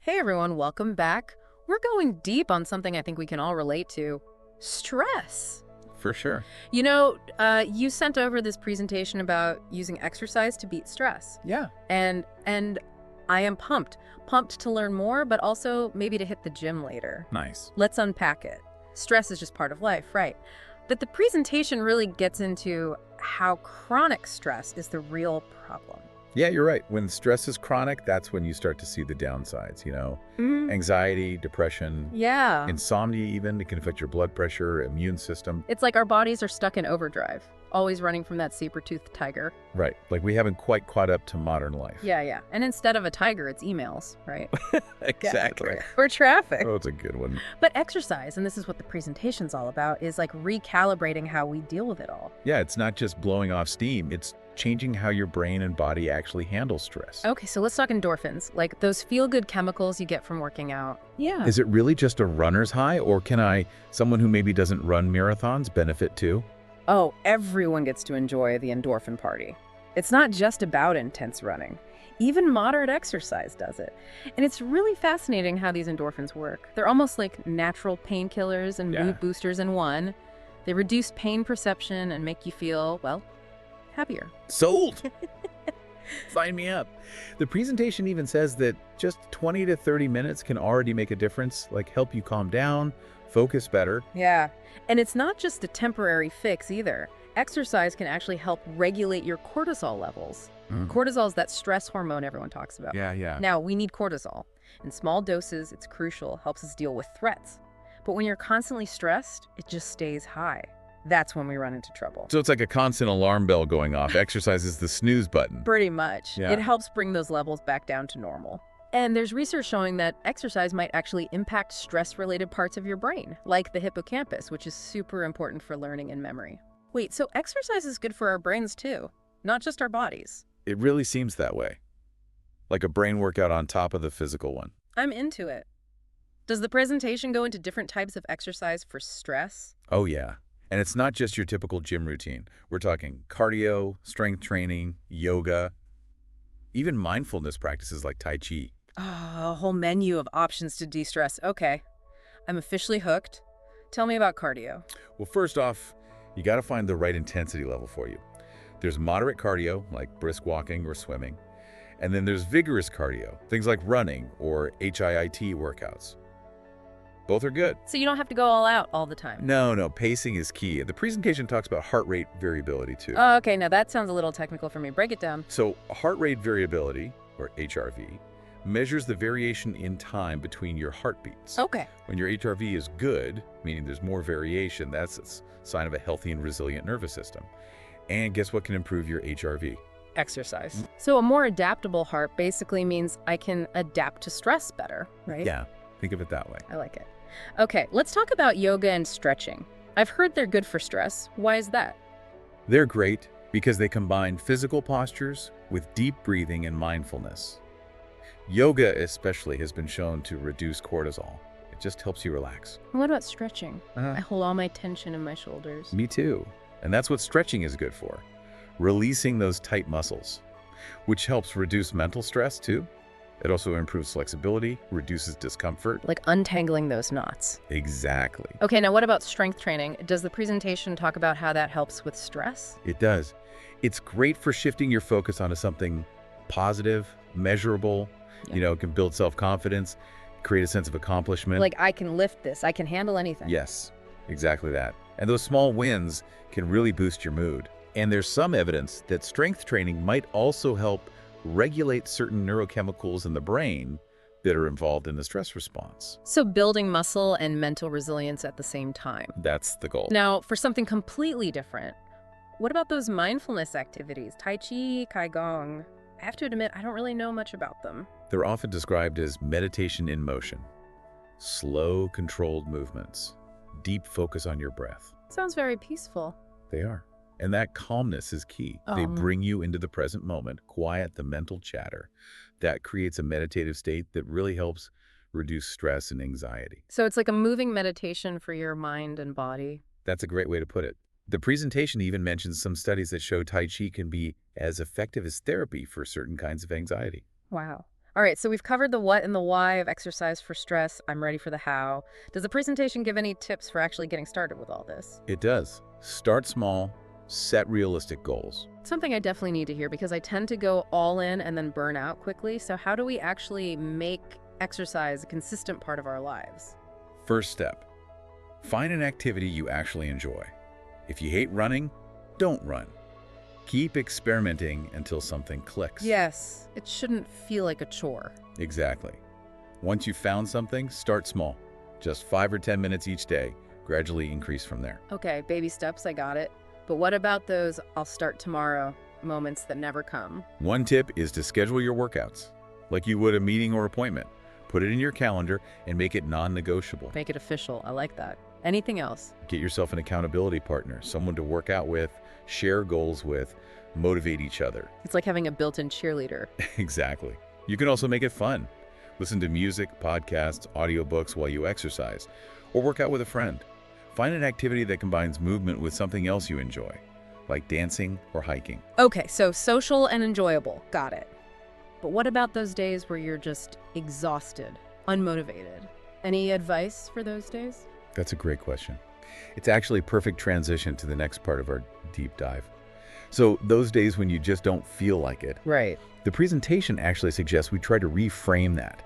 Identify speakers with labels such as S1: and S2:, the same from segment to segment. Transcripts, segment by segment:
S1: Hey everyone, welcome back. We're going deep on something I think we can all relate to: stress.
S2: For sure.
S1: You sent over this presentation about using exercise to beat stress.
S2: Yeah.
S1: And I am pumped to learn more, but also maybe to hit the gym later.
S2: Nice.
S1: Let's unpack it. Stress is just part of life, right? But the presentation really gets into how chronic stress is the real problem.
S2: Yeah, you're right. When stress is chronic, that's when you start to see the downsides,
S1: Mhm.
S2: Anxiety, depression,
S1: Yeah.
S2: insomnia even. It can affect your blood pressure, immune system.
S1: It's like our bodies are stuck in overdrive, always running from that saber-toothed tiger.
S2: Right. Like we haven't quite caught up to modern life.
S1: Yeah. And instead of a tiger, it's emails, right?
S2: Exactly.
S1: Or traffic.
S2: Oh, it's a good one.
S1: But exercise, and this is what the presentation's all about, is like recalibrating how we deal with it all.
S2: Yeah, it's not just blowing off steam. It's changing how your brain and body actually handle stress.
S1: Okay, so let's talk endorphins, like those feel-good chemicals you get from working out. Yeah.
S2: Is it really just a runner's high, or can someone who maybe doesn't run marathons, benefit too?
S1: Oh, everyone gets to enjoy the endorphin party. It's not just about intense running. Even moderate exercise does it. And it's really fascinating how these endorphins work. They're almost like natural painkillers and
S2: Yeah.
S1: mood boosters in one. They reduce pain perception and make you feel, well, happier.
S2: Sold! Sign me up. The presentation even says that just 20 to 30 minutes can already make a difference, like help you calm down, focus better.
S1: Yeah. And it's not just a temporary fix either. Exercise can actually help regulate your cortisol levels. Cortisol is that stress hormone everyone talks about.
S2: Yeah.
S1: Now, we need cortisol. In small doses, it's crucial, helps us deal with threats. But when you're constantly stressed, it just stays high. That's when we run into trouble.
S2: So it's like a constant alarm bell going off. Exercise is the snooze button.
S1: Pretty much.
S2: Yeah.
S1: It helps bring those levels back down to normal. And there's research showing that exercise might actually impact stress-related parts of your brain, like the hippocampus, which is super important for learning and memory. Wait, so exercise is good for our brains too, not just our bodies.
S2: It really seems that way. Like a brain workout on top of the physical one.
S1: I'm into it. Does the presentation go into different types of exercise for stress?
S2: Oh yeah. And it's not just your typical gym routine. We're talking cardio, strength training, yoga, even mindfulness practices like Tai Chi.
S1: Oh, a whole menu of options to de-stress. Okay, I'm officially hooked. Tell me about cardio.
S2: Well, first off, you got to find the right intensity level for you. There's moderate cardio, like brisk walking or swimming. And then there's vigorous cardio, things like running or HIIT workouts. Both are good.
S1: So you don't have to go all out all the time.
S2: No, pacing is key. The presentation talks about heart rate variability too.
S1: Oh, okay, now that sounds a little technical for me. Break it down.
S2: So heart rate variability, or HRV, measures the variation in time between your heartbeats.
S1: Okay.
S2: When your HRV is good, meaning there's more variation, that's a sign of a healthy and resilient nervous system. And guess what can improve your HRV?
S1: Exercise. So a more adaptable heart basically means I can adapt to stress better, right?
S2: Yeah, think of it that way.
S1: I like it. Okay, let's talk about yoga and stretching. I've heard they're good for stress. Why is that?
S2: They're great because they combine physical postures with deep breathing and mindfulness. Yoga especially has been shown to reduce cortisol. It just helps you relax.
S1: What about stretching? I hold all my tension in my shoulders.
S2: Me too. And that's what stretching is good for. Releasing those tight muscles, which helps reduce mental stress too. It also improves flexibility, reduces discomfort.
S1: Like untangling those knots.
S2: Exactly.
S1: Okay, now what about strength training? Does the presentation talk about how that helps with stress?
S2: It does. It's great for shifting your focus onto something positive, measurable.
S1: Yeah.
S2: It can build self-confidence, create a sense of accomplishment.
S1: Like, I can lift this, I can handle anything.
S2: Yes, exactly that. And those small wins can really boost your mood. And there's some evidence that strength training might also help regulate certain neurochemicals in the brain that are involved in the stress response.
S1: So building muscle and mental resilience at the same time.
S2: That's the goal.
S1: Now, for something completely different, what about those mindfulness activities? Tai Chi, Qigong. I have to admit, I don't really know much about them.
S2: They're often described as meditation in motion. Slow, controlled movements. Deep focus on your breath.
S1: Sounds very peaceful.
S2: They are. And that calmness is key. They
S1: Um.
S2: bring you into the present moment, quiet the mental chatter. That creates a meditative state that really helps reduce stress and anxiety.
S1: So it's like a moving meditation for your mind and body.
S2: That's a great way to put it. The presentation even mentions some studies that show Tai Chi can be as effective as therapy for certain kinds of anxiety.
S1: Wow. All right, so we've covered the what and the why of exercise for stress. I'm ready for the how. Does the presentation give any tips for actually getting started with all this?
S2: It does. Start small, set realistic goals.
S1: Something I definitely need to hear because I tend to go all in and then burn out quickly. So how do we actually make exercise a consistent part of our lives?
S2: First step, find an activity you actually enjoy. If you hate running, don't run. Keep experimenting until something clicks.
S1: Yes, it shouldn't feel like a chore.
S2: Exactly. Once you've found something, start small. Just 5 or 10 minutes each day, gradually increase from there.
S1: Okay, baby steps, I got it. But what about those I'll start tomorrow moments that never come?
S2: One tip is to schedule your workouts, like you would a meeting or appointment. Put it in your calendar and make it non-negotiable.
S1: Make it official. I like that. Anything else?
S2: Get yourself an accountability partner, someone to work out with, share goals with, motivate each other.
S1: It's like having a built-in cheerleader.
S2: Exactly. You can also make it fun. Listen to music, podcasts, audiobooks while you exercise, or work out with a friend. Find an activity that combines movement with something else you enjoy, like dancing or hiking.
S1: Okay, so social and enjoyable. Got it. But what about those days where you're just exhausted, unmotivated? Any advice for those days?
S2: That's a great question. It's actually a perfect transition to the next part of our deep dive. So those days when you just don't feel like it,
S1: Right.
S2: the presentation actually suggests we try to reframe that.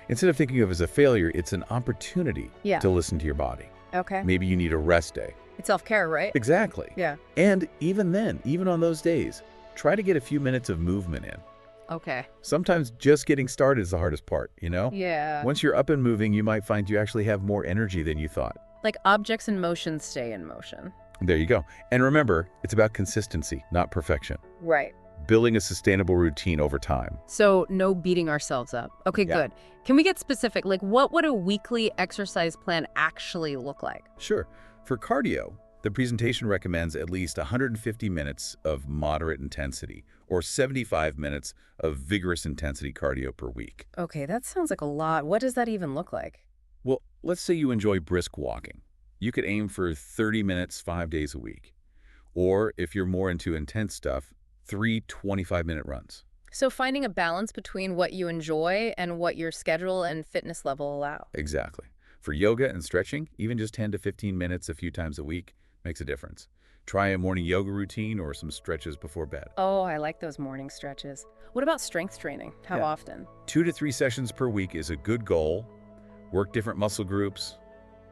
S2: Instead of thinking of it as a failure, it's an opportunity
S1: Yeah.
S2: to listen to your body.
S1: Okay.
S2: Maybe you need a rest day.
S1: It's self-care, right?
S2: Exactly.
S1: Yeah.
S2: And even then, even on those days, try to get a few minutes of movement in.
S1: Okay.
S2: Sometimes just getting started is the hardest part, you know?
S1: Yeah.
S2: Once you're up and moving, you might find you actually have more energy than you thought.
S1: Like objects in motion stay in motion.
S2: There you go. And remember, it's about consistency, not perfection.
S1: Right.
S2: Building a sustainable routine over time.
S1: So no beating ourselves up. Okay,
S2: Yeah.
S1: good. Can we get specific? Like what would a weekly exercise plan actually look like?
S2: Sure. For cardio, the presentation recommends at least 150 minutes of moderate intensity or 75 minutes of vigorous intensity cardio per week.
S1: Okay, that sounds like a lot. What does that even look like?
S2: Well, let's say you enjoy brisk walking. You could aim for 30 minutes 5 days a week. Or if you're more into intense stuff, 3 25-minute runs.
S1: So finding a balance between what you enjoy and what your schedule and fitness level allow.
S2: Exactly. For yoga and stretching, even just 10 to 15 minutes a few times a week makes a difference. Try a morning yoga routine or some stretches before bed.
S1: Oh, I like those morning stretches. What about strength training? How
S2: Yeah.
S1: often?
S2: 2 to 3 sessions per week is a good goal. Work different muscle groups,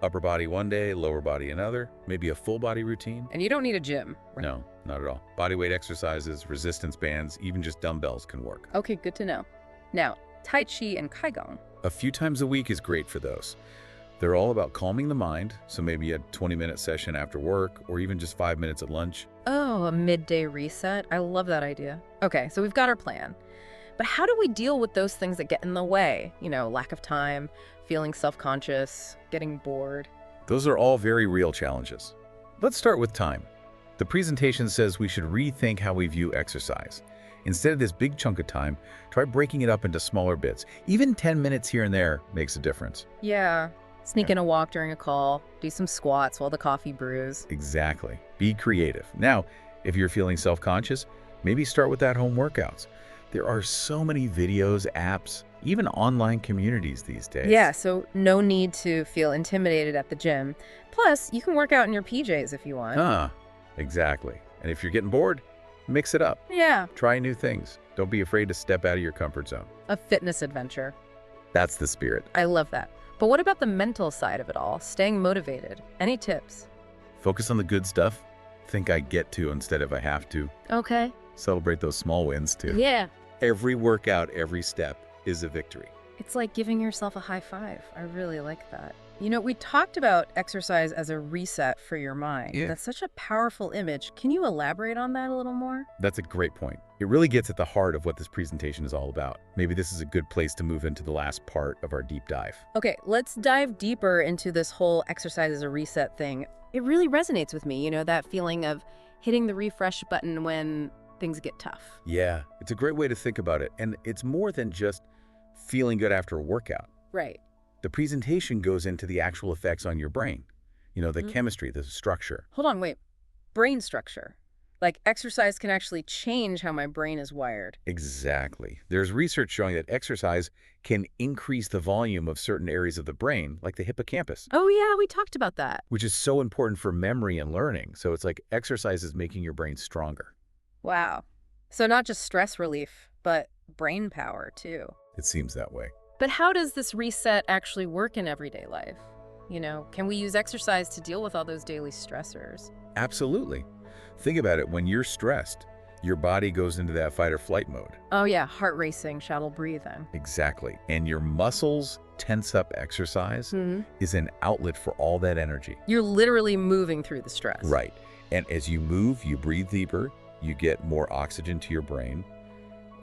S2: upper body one day, lower body another, maybe a full body routine.
S1: And you don't need a gym.
S2: No, not at all. Body weight exercises, resistance bands, even just dumbbells can work.
S1: Okay, good to know. Now, Tai Chi and Qigong.
S2: A few times a week is great for those. They're all about calming the mind, so maybe a 20-minute session after work or even just 5 minutes at lunch.
S1: Oh, a midday reset. I love that idea. Okay, so we've got our plan. But how do we deal with those things that get in the way? You know, lack of time, feeling self-conscious, getting bored.
S2: Those are all very real challenges. Let's start with time. The presentation says we should rethink how we view exercise. Instead of this big chunk of time, try breaking it up into smaller bits. Even 10 minutes here and there makes a difference.
S1: Yeah. Sneak in a walk during a call, do some squats while the coffee brews.
S2: Exactly. Be creative. Now, if you're feeling self-conscious, maybe start with at-home workouts. There are so many videos, apps, even online communities these days.
S1: Yeah, so no need to feel intimidated at the gym. Plus, you can work out in your PJs if you want.
S2: Exactly. And if you're getting bored, mix it up.
S1: Yeah.
S2: Try new things. Don't be afraid to step out of your comfort zone.
S1: A fitness adventure.
S2: That's the spirit.
S1: I love that. But what about the mental side of it all? Staying motivated. Any tips?
S2: Focus on the good stuff. Think I get to instead of I have to.
S1: Okay.
S2: Celebrate those small wins too.
S1: Yeah.
S2: Every workout, every step is a victory.
S1: It's like giving yourself a high five. I really like that. You know, we talked about exercise as a reset for your mind.
S2: Yeah.
S1: That's such a powerful image. Can you elaborate on that a little more?
S2: That's a great point. It really gets at the heart of what this presentation is all about. Maybe this is a good place to move into the last part of our deep dive.
S1: Okay, let's dive deeper into this whole exercise as a reset thing. It really resonates with me, you know, that feeling of hitting the refresh button when things get tough.
S2: Yeah, it's a great way to think about it. And it's more than just feeling good after a workout.
S1: Right.
S2: The presentation goes into the actual effects on your brain. You know, the chemistry, the structure.
S1: Hold on, wait. Brain structure. Like exercise can actually change how my brain is wired.
S2: Exactly. There's research showing that exercise can increase the volume of certain areas of the brain, like the hippocampus,
S1: Oh yeah, we talked about that.
S2: which is so important for memory and learning. So it's like exercise is making your brain stronger.
S1: Wow. So not just stress relief, but brain power too.
S2: It seems that way.
S1: But how does this reset actually work in everyday life? Can we use exercise to deal with all those daily stressors?
S2: Absolutely. Think about it. When you're stressed, your body goes into that fight or flight mode.
S1: Oh yeah, heart racing, shallow breathing.
S2: Exactly. And your muscles tense up. Exercise is an outlet for all that energy.
S1: You're literally moving through the stress.
S2: Right. And as you move, you breathe deeper, you get more oxygen to your brain,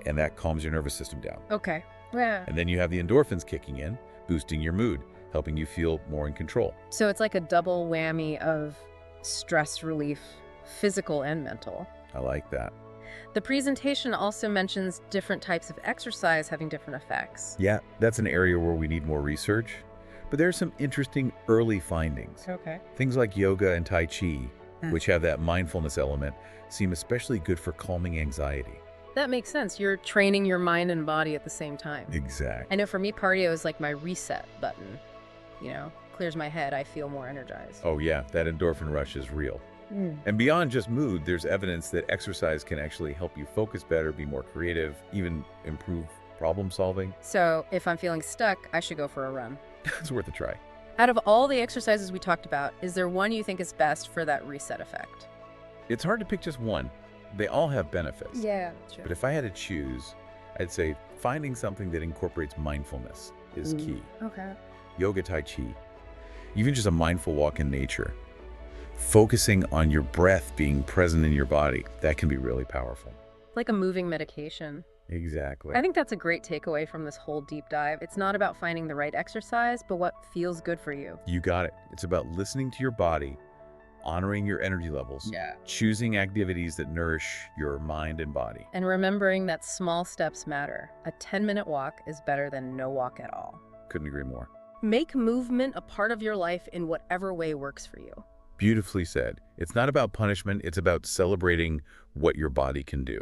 S2: and that calms your nervous system down.
S1: Okay. Yeah.
S2: And then you have the endorphins kicking in, boosting your mood, helping you feel more in control.
S1: So it's like a double whammy of stress relief, physical and mental.
S2: I like that.
S1: The presentation also mentions different types of exercise having different effects.
S2: Yeah, that's an area where we need more research, but there are some interesting early findings.
S1: Okay.
S2: Things like yoga and Tai Chi, which have that mindfulness element, seem especially good for calming anxiety.
S1: That makes sense. You're training your mind and body at the same time.
S2: Exactly.
S1: I know for me, cardio is like my reset button. Clears my head. I feel more energized.
S2: Oh yeah, that endorphin rush is real. And beyond just mood, there's evidence that exercise can actually help you focus better, be more creative, even improve problem solving.
S1: So if I'm feeling stuck, I should go for a run.
S2: It's worth a try.
S1: Out of all the exercises we talked about, is there one you think is best for that reset effect?
S2: It's hard to pick just one. They all have benefits.
S1: Yeah, sure.
S2: But if I had to choose, I'd say finding something that incorporates mindfulness is key.
S1: Okay.
S2: Yoga, Tai Chi, even just a mindful walk in nature. Focusing on your breath being present in your body, that can be really powerful.
S1: Like a moving medication.
S2: Exactly.
S1: I think that's a great takeaway from this whole deep dive. It's not about finding the right exercise, but what feels good for you.
S2: You got it. It's about listening to your body, honoring your energy levels, choosing activities that nourish your mind and body.
S1: And remembering that small steps matter. A 10-minute walk is better than no walk at all.
S2: Couldn't agree more.
S1: Make movement a part of your life in whatever way works for you.
S2: Beautifully said. It's not about punishment, it's about celebrating what your body can do.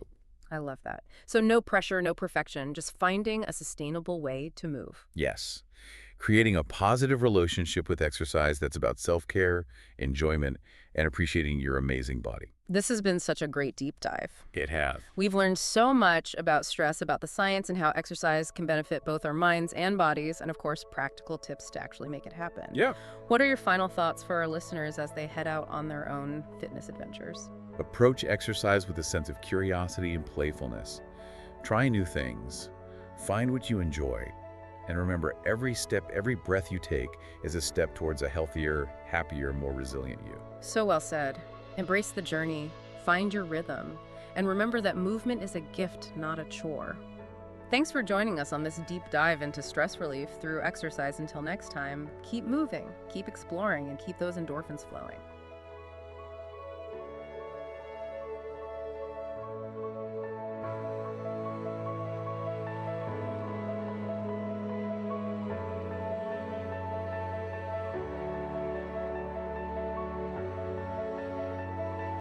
S1: I love that. So no pressure, no perfection, just finding a sustainable way to move.
S2: Yes. Creating a positive relationship with exercise that's about self-care, enjoyment, and appreciating your amazing body.
S1: This has been such a great deep dive.
S2: It has.
S1: We've learned so much about stress, about the science and how exercise can benefit both our minds and bodies, and of course, practical tips to actually make it happen.
S2: Yeah.
S1: What are your final thoughts for our listeners as they head out on their own fitness adventures?
S2: Approach exercise with a sense of curiosity and playfulness. Try new things. Find what you enjoy. And remember, every step, every breath you take is a step towards a healthier, happier, more resilient you.
S1: So well said. Embrace the journey, find your rhythm, and remember that movement is a gift, not a chore. Thanks for joining us on this deep dive into stress relief through exercise. Until next time, keep moving, keep exploring, and keep those endorphins flowing.